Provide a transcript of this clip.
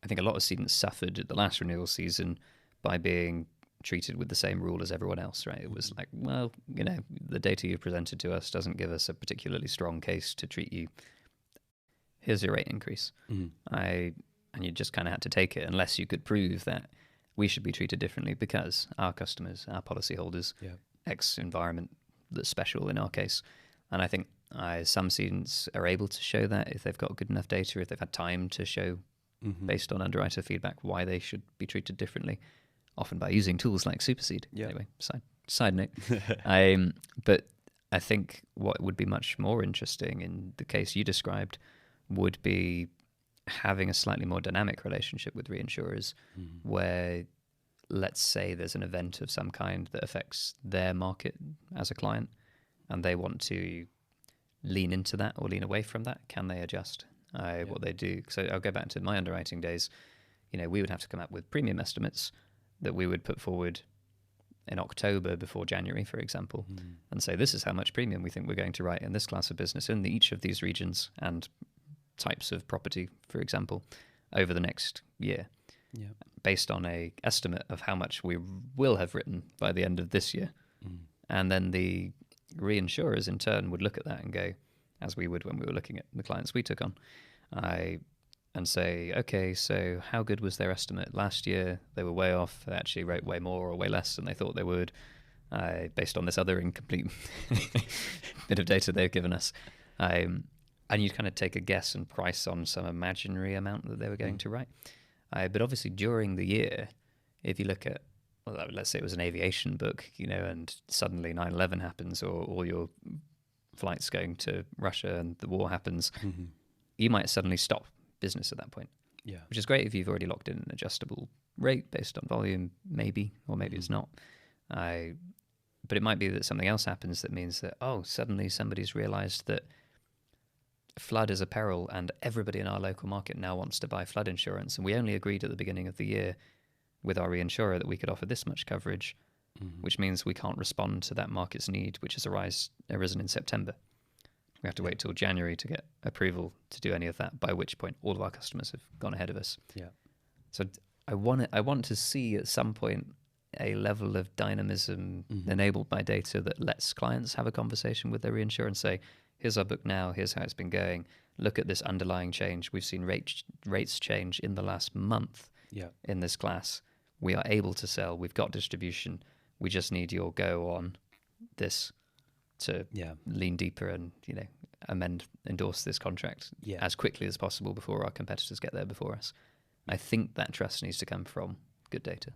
I think a lot of cedents suffered at the last renewal season by being treated with the same rule as everyone else, right? It was like, well, the data you presented to us doesn't give us a particularly strong case to treat you. Here's your rate increase. And you just kind of had to take it unless you could prove that we should be treated differently because our customers, our policyholders, X environment that's special in our case. And I think some cedents are able to show that if they've got good enough data, if they've had time to show based on underwriter feedback why they should be treated differently, often by using tools like Supercede. Anyway, side note. But I think what would be much more interesting in the case you described would be having a slightly more dynamic relationship with reinsurers where, let's say there's an event of some kind that affects their market as a client and they want to lean into that or lean away from that. Can they adjust what they do? So I'll go back to my underwriting days. We would have to come up with premium estimates that we would put forward in October before January, for example, and say, this is how much premium we think we're going to write in this class of business in each of these regions and types of property, for example, over the next year, based on a estimate of how much we will have written by the end of this year. And then the reinsurers in turn would look at that and go, as we would when we were looking at the clients we took on, and say, okay, so how good was their estimate last year? They were way off. They actually wrote way more or way less than they thought they would, based on this other incomplete bit of data they've given us. And you'd kind of take a guess and price on some imaginary amount that they were going to write. But obviously during the year, if you look at, well, let's say it was an aviation book, and suddenly 9/11 happens or all your flights going to Russia and the war happens, you might suddenly stop business at that point. Which is great if you've already locked in an adjustable rate based on volume, maybe, or maybe it's not. But it might be that something else happens that means that, suddenly somebody's realized that flood is a peril and everybody in our local market now wants to buy flood insurance. And we only agreed at the beginning of the year with our reinsurer that we could offer this much coverage, which means we can't respond to that market's need, which has arisen in September. We have to wait till January to get approval to do any of that, by which point all of our customers have gone ahead of us. So I want to see at some point a level of dynamism enabled by data that lets clients have a conversation with their reinsurer and say, here's our book now, here's how it's been going. Look at this underlying change. We've seen rates change in the last month in this class. We are able to sell. We've got distribution. We just need your go on this to lean deeper and, endorse this contract as quickly as possible before our competitors get there before us. I think that trust needs to come from good data.